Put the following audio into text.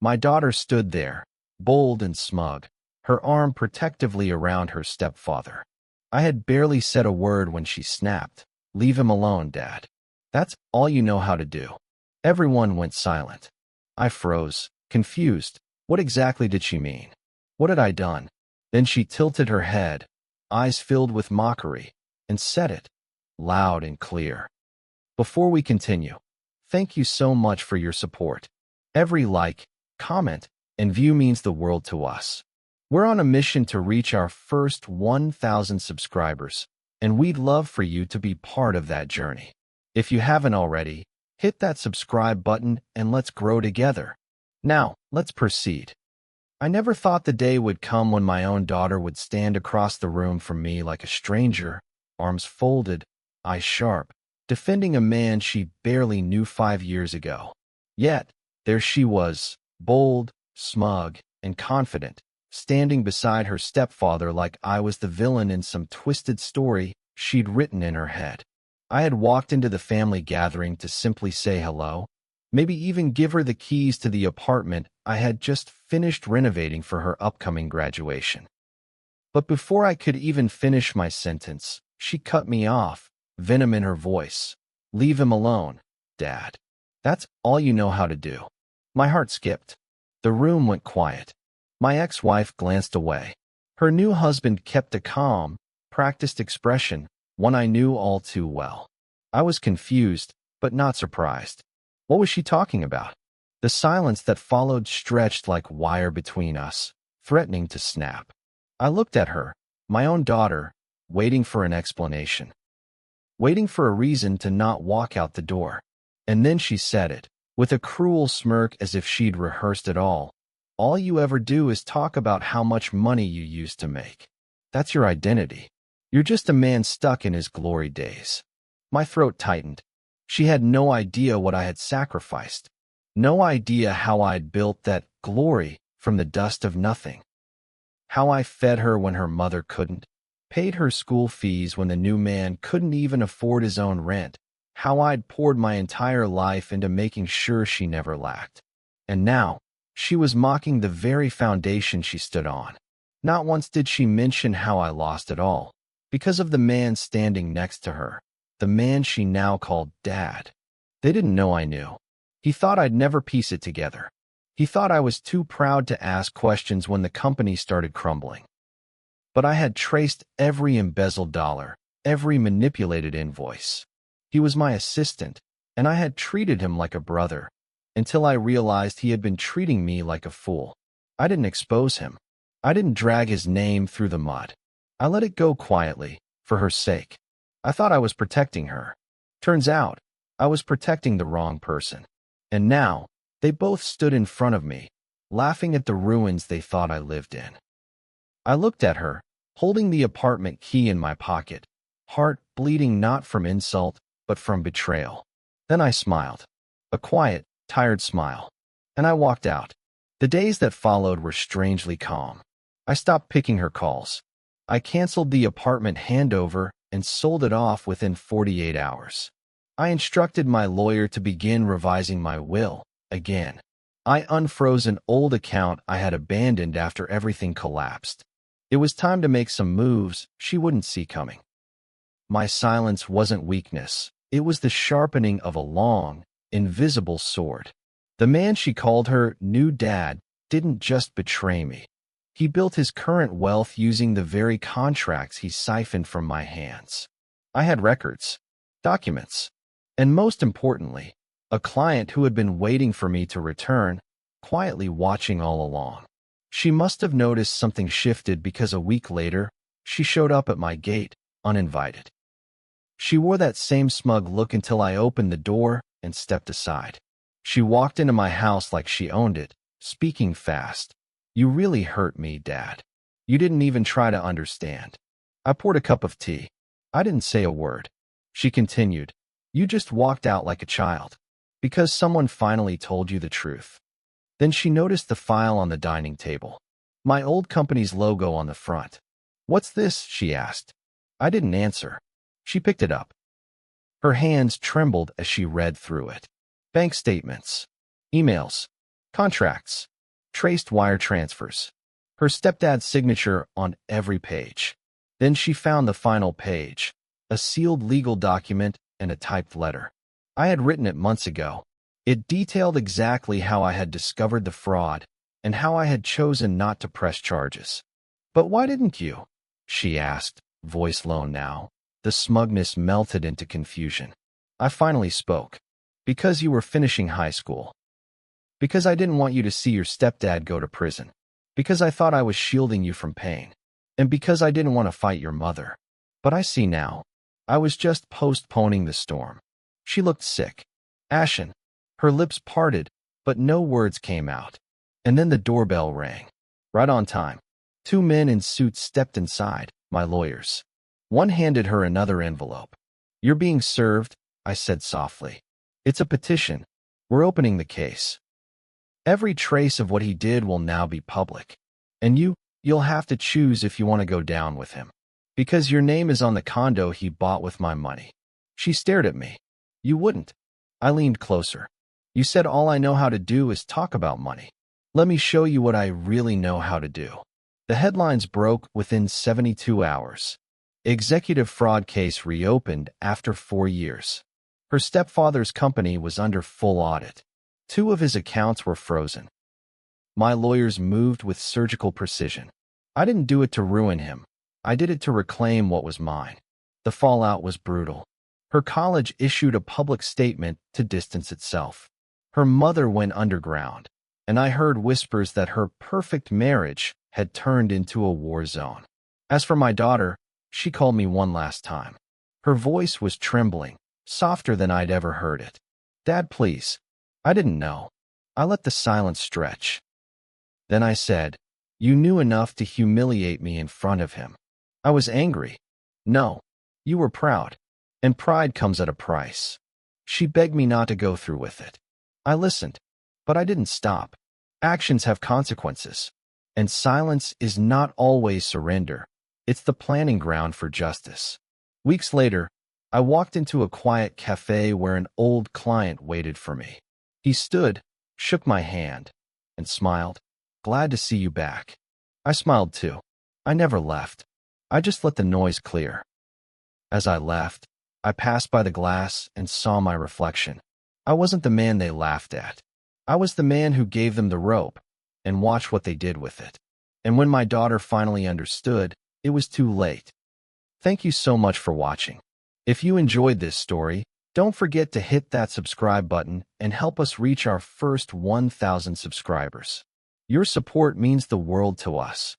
My daughter stood there, bold and smug, her arm protectively around her stepfather. I had barely said a word when she snapped, "Leave him alone, Dad. That's all you know how to do." Everyone went silent. I froze, confused. What exactly did she mean? What had I done? Then she tilted her head, eyes filled with mockery, and said it, loud and clear. "Before we continue, thank you so much for your support. Every like, comment, and view means the world to us. We're on a mission to reach our first 1,000 subscribers, and we'd love for you to be part of that journey. If you haven't already, hit that subscribe button and let's grow together. Now, let's proceed." I never thought the day would come when my own daughter would stand across the room from me like a stranger, arms folded, eyes sharp, defending a man she barely knew 5 years ago. Yet, there she was, bold, smug, and confident, standing beside her stepfather like I was the villain in some twisted story she'd written in her head. I had walked into the family gathering to simply say hello, maybe even give her the keys to the apartment I had just finished renovating for her upcoming graduation. But before I could even finish my sentence, she cut me off, venom in her voice. "Leave him alone, Dad. That's all you know how to do." My heart skipped. The room went quiet. My ex-wife glanced away. Her new husband kept a calm, practiced expression, one I knew all too well. I was confused, but not surprised. What was she talking about? The silence that followed stretched like wire between us, threatening to snap. I looked at her, my own daughter, waiting for an explanation. Waiting for a reason to not walk out the door. And then she said it, with a cruel smirk as if she'd rehearsed it all. "All you ever do is talk about how much money you used to make. That's your identity. You're just a man stuck in his glory days." My throat tightened. She had no idea what I had sacrificed. No idea how I'd built that glory from the dust of nothing. How I fed her when her mother couldn't, paid her school fees when the new man couldn't even afford his own rent. How I'd poured my entire life into making sure she never lacked. And now, she was mocking the very foundation she stood on. Not once did she mention how I lost it all, because of the man standing next to her, the man she now called Dad. They didn't know I knew. He thought I'd never piece it together. He thought I was too proud to ask questions when the company started crumbling. But I had traced every embezzled dollar, every manipulated invoice. He was my assistant, and I had treated him like a brother, until I realized he had been treating me like a fool. I didn't expose him. I didn't drag his name through the mud. I let it go quietly, for her sake. I thought I was protecting her. Turns out, I was protecting the wrong person. And now, they both stood in front of me, laughing at the ruins they thought I lived in. I looked at her, holding the apartment key in my pocket, heart bleeding not from insult, but from betrayal. Then I smiled. A quiet, tired smile. And I walked out. The days that followed were strangely calm. I stopped picking her calls. I canceled the apartment handover and sold it off within 48 hours. I instructed my lawyer to begin revising my will again. I unfroze an old account I had abandoned after everything collapsed. It was time to make some moves she wouldn't see coming. My silence wasn't weakness. It was the sharpening of a long, invisible sword. The man she called her new dad didn't just betray me. He built his current wealth using the very contracts he siphoned from my hands. I had records, documents, and most importantly, a client who had been waiting for me to return, quietly watching all along. She must have noticed something shifted because a week later, she showed up at my gate, uninvited. She wore that same smug look until I opened the door and stepped aside. She walked into my house like she owned it, speaking fast. "You really hurt me, Dad. You didn't even try to understand." I poured a cup of tea. I didn't say a word. She continued, "You just walked out like a child, because someone finally told you the truth." Then she noticed the file on the dining table. My old company's logo on the front. "What's this?" she asked. I didn't answer. She picked it up. Her hands trembled as she read through it. Bank statements, emails, Contracts. Traced wire transfers. Her stepdad's signature on every page. Then she found the final page, a sealed legal document and a typed letter. I had written it months ago. It detailed exactly how I had discovered the fraud and how I had chosen not to press charges. "But why didn't you?" she asked, voice low now. The smugness melted into confusion. I finally spoke. "Because you were finishing high school. Because I didn't want you to see your stepdad go to prison. Because I thought I was shielding you from pain. And because I didn't want to fight your mother. But I see now. I was just postponing the storm." She looked sick. Ashen. Her lips parted, but no words came out. And then the doorbell rang. Right on time. 2 men in suits stepped inside, my lawyers. One handed her another envelope. "You're being served," I said softly. "It's a petition. We're opening the case. Every trace of what he did will now be public. And you'll have to choose if you want to go down with him. Because your name is on the condo he bought with my money." She stared at me. "You wouldn't." I leaned closer. "You said all I know how to do is talk about money. Let me show you what I really know how to do." The headlines broke within 72 hours. Executive fraud case reopened after 4 years. Her stepfather's company was under full audit. 2 of his accounts were frozen. My lawyers moved with surgical precision. I didn't do it to ruin him. I did it to reclaim what was mine. The fallout was brutal. Her college issued a public statement to distance itself. Her mother went underground, and I heard whispers that her perfect marriage had turned into a war zone. As for my daughter, she called me one last time. Her voice was trembling, softer than I'd ever heard it. "Dad, please." I didn't know. I let the silence stretch. Then I said, "You knew enough to humiliate me in front of him." I was angry. "No, you were proud. And pride comes at a price." She begged me not to go through with it. I listened, but I didn't stop. Actions have consequences. And silence is not always surrender. It's the planning ground for justice. Weeks later, I walked into a quiet cafe where an old client waited for me. He stood, shook my hand, and smiled. "Glad to see you back." I smiled too. I never left. I just let the noise clear. As I left, I passed by the glass and saw my reflection. I wasn't the man they laughed at. I was the man who gave them the rope and watched what they did with it. And when my daughter finally understood, it was too late. Thank you so much for watching. If you enjoyed this story, don't forget to hit that subscribe button and help us reach our first 1,000 subscribers. Your support means the world to us.